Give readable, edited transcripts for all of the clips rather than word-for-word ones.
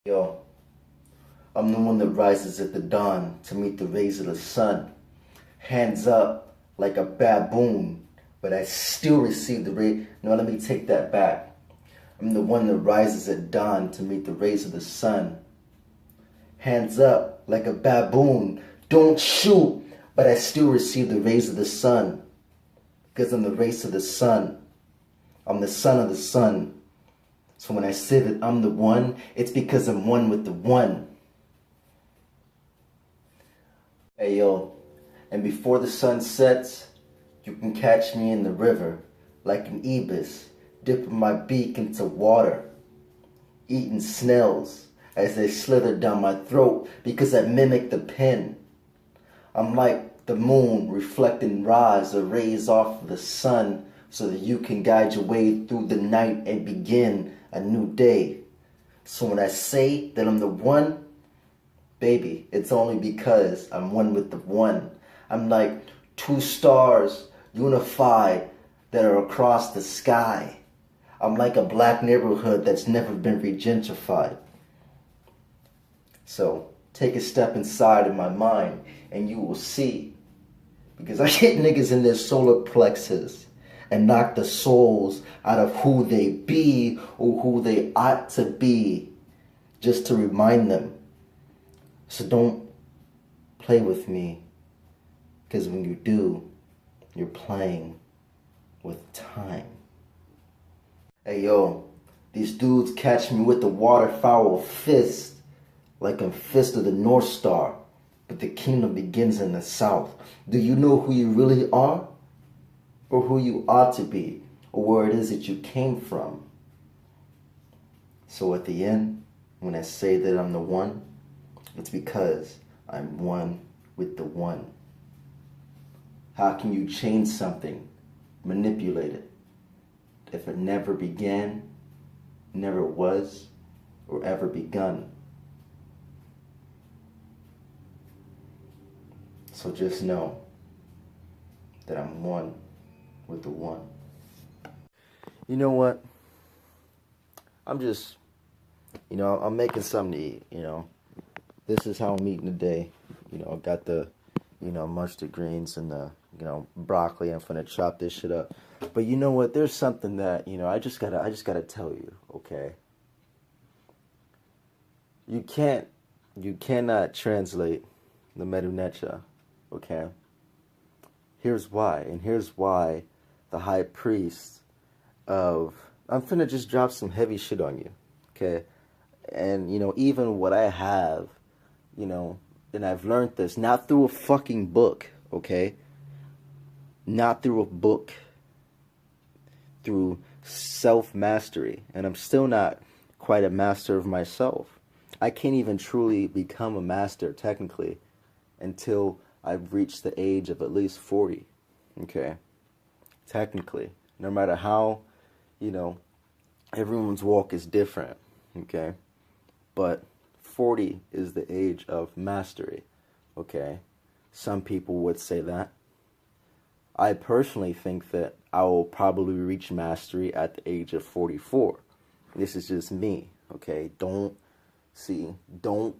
Yo, I'm the one that rises at the dawn to meet the rays of the sun. Hands up like a baboon, but I still receive the ray. No, let me take that back. I'm the one that rises at dawn to meet the rays of the sun. Hands up like a baboon. Don't shoot, but I still receive the rays of the sun. Because I'm the rays of the sun. I'm the son of the sun. So when I say that I'm the one, it's because I'm one with the one. Hey yo, and before the sun sets, you can catch me in the river like an ibis, dipping my beak into water, eating snails as they slither down my throat because I mimic the pen. I'm like the moon reflecting rays or rays off of the sun so that you can guide your way through the night and begin a new day. So when I say that I'm the one, baby, it's only because I'm one with the one. I'm like two stars unified that are across the sky. I'm like a black neighborhood that's never been regentrified. So take a step inside of my mind and you will see. Because I hit niggas in their solar plexus and knock the souls out of who they be or who they ought to be, just to remind them. So don't play with me, because when you do, you're playing with time. Hey yo, these dudes catch me with the waterfowl fist, like I'm Fist of the North Star, but the kingdom begins in the south. Do you know who you really are? Or who you ought to be, or where it is that you came from? So at the end, when I say that I'm the one, it's because I'm one with the one. How can you change something, manipulate it, if it never began, never was, or ever begun? So just know that I'm one with the one. You know what? I'm just, I'm making something to eat, This is how I'm eating today. I got the, mustard greens and the, broccoli. I'm finna chop this shit up. But you know what? There's something that, I just gotta tell you, okay? You cannot translate the Medunecha, okay? Here's why, and here's why the high priest of... I'm finna just drop some heavy shit on you, okay? And, even what I have, and I've learned this, not through a fucking book, okay? Not through a book. Through self-mastery. And I'm still not quite a master of myself. I can't even truly become a master, technically, until I've reached the age of at least 40, okay? Technically, no matter how, everyone's walk is different, okay? But 40 is the age of mastery, okay? Some people would say that. I personally think that I will probably reach mastery at the age of 44. This is just me, okay? Don't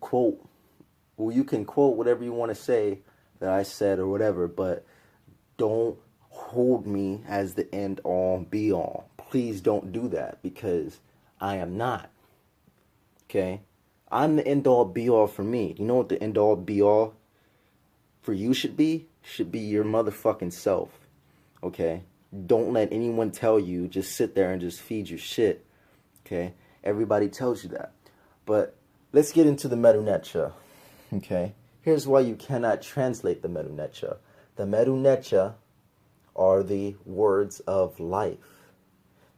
quote. Well, you can quote whatever you want to say that I said or whatever, but don't hold me as the end all be all. Please don't do that, because I am not. Okay? I'm the end all be all for me. You know what the end all be all for you should be? Should be your motherfucking self. Okay? Don't let anyone tell you, just sit there and just feed you shit. Okay? Everybody tells you that. But let's get into the Medunecha. Okay? Here's why you cannot translate the Medunecha. The Medunecha are the words of life.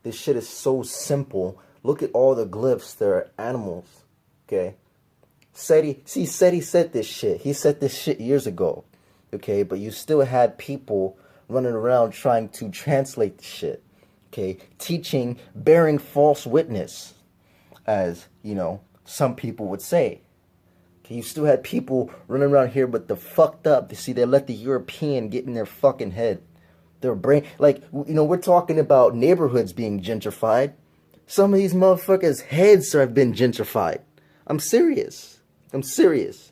This shit is so simple. Look at all the glyphs. They're animals. Okay? Seti said this shit. He said this shit years ago. Okay? But you still had people running around trying to translate the shit. Okay? Teaching, bearing false witness, as, some people would say. Okay? You still had people running around here with the fucked up. You see, they let the European get in their fucking head. Their brain, like, we're talking about neighborhoods being gentrified. Some of these motherfuckers' heads have been gentrified. I'm serious. I'm serious.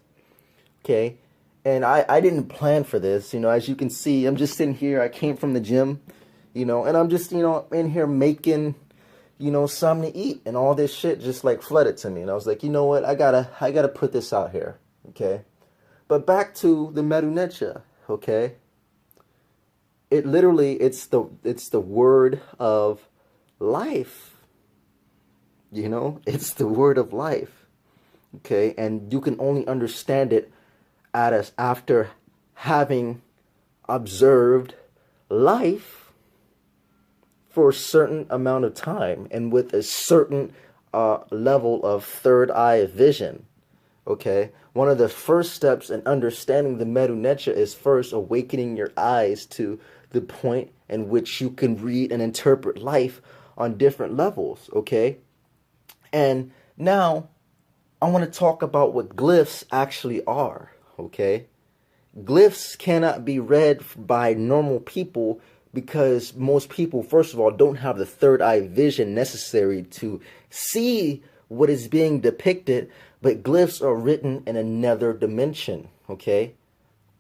Okay? And I didn't plan for this. You know, as you can see, I'm just sitting here. I came from the gym, you know, and I'm just, you know, in here making, you know, something to eat, and all this shit just like flooded to me. And I was like, you know what? I gotta put this out here. Okay? But back to the Merunecha, okay? It literally, it's the word of life. You know, it's the word of life. Okay, and you can only understand it after having observed life for a certain amount of time and with a certain level of third eye vision. Okay, one of the first steps in understanding the Merunecha is first awakening your eyes to the point in which you can read and interpret life on different levels. Okay, and now I want to talk about what glyphs actually are. Okay, glyphs cannot be read by normal people because most people, first of all, don't have the third eye vision necessary to see what is being depicted. But glyphs are written in another dimension, okay?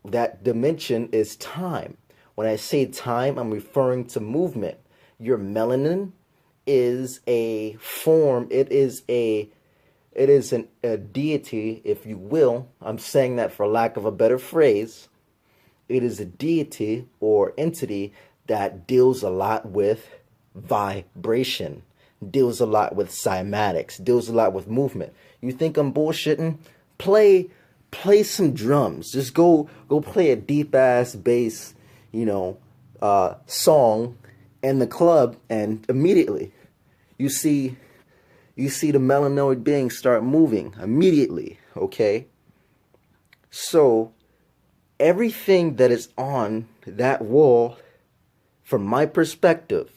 That dimension is time. When I say time, I'm referring to movement. Your melanin is a form, it is a deity, if you will. I'm saying that for lack of a better phrase. It is a deity or entity that deals a lot with vibration, deals a lot with cymatics, deals a lot with movement. You think I'm bullshitting? Play some drums. Just go play a deep ass bass, you know, song in the club, and immediately you see the melanoid beings start moving immediately. Okay, so everything that is on that wall, from my perspective,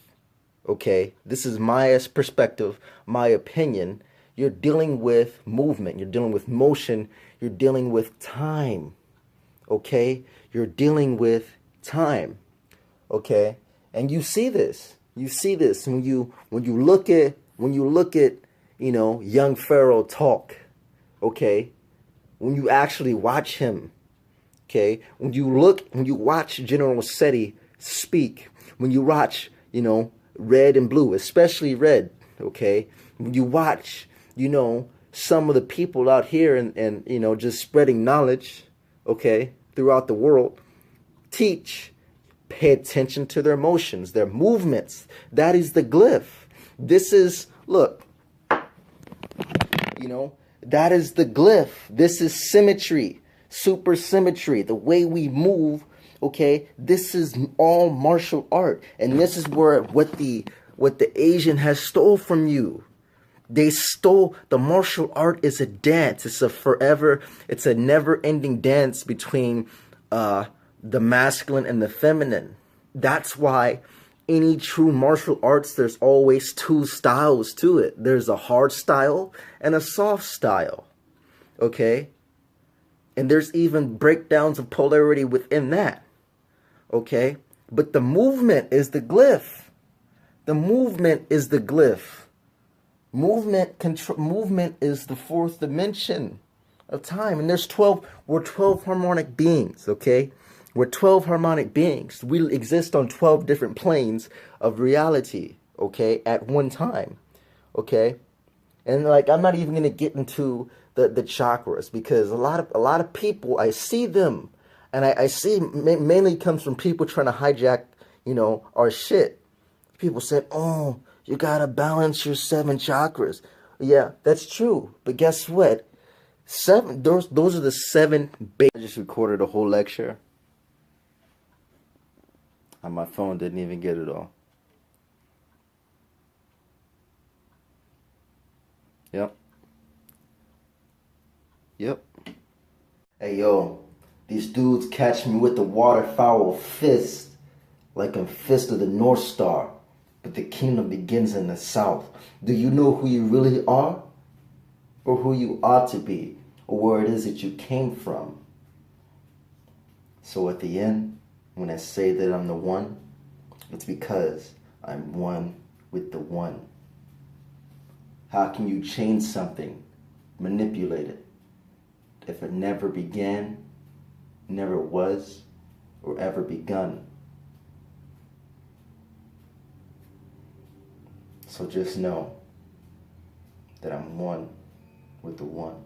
okay, this is my perspective, my opinion, you're dealing with movement, you're dealing with motion, you're dealing with time, okay? You're dealing with time, okay? And you see this when you look at you know, young Pharaoh talk, okay? When you actually watch him, okay? When you watch General Seti speak, when you watch, you know, Red and Blue, especially Red, okay? When you watch, you know, some of the people out here and you know, just spreading knowledge, okay, throughout the world, teach, pay attention to their motions, their movements. That is the glyph. This is, look, you know, that is the glyph. This is symmetry, super symmetry, the way we move. Okay, this is all martial art, and this is where what the Asian has stole from you. They stole the martial art. Is a dance. It's a never-ending dance between the masculine and the feminine. That's why any true martial arts, there's always two styles to it. There's a hard style and a soft style. Okay, and there's even breakdowns of polarity within that. Okay, but the movement is the glyph. The movement is the glyph. Movement is the fourth dimension of time, and we're 12 harmonic beings. Okay, we're 12 harmonic beings. We exist on 12 different planes of reality. Okay, at one time. Okay, and like, I'm not even gonna get into the chakras, because a lot of people, I see them. And I see mainly comes from people trying to hijack, you know, our shit. People said, oh, you got to balance your 7 chakras. Yeah, that's true. But guess what? Those are the 7 basic. I just recorded a whole lecture. And my phone didn't even get it all. Yep. Hey, yo. These dudes catch me with the waterfowl fist, like a fist of the North Star. But the kingdom begins in the south. Do you know who you really are? Or who you ought to be? Or where it is that you came from? So at the end, when I say that I'm the one, it's because I'm one with the one. How can you change something manipulate it if it never began, never was, or ever begun. So just know that I'm one with the one.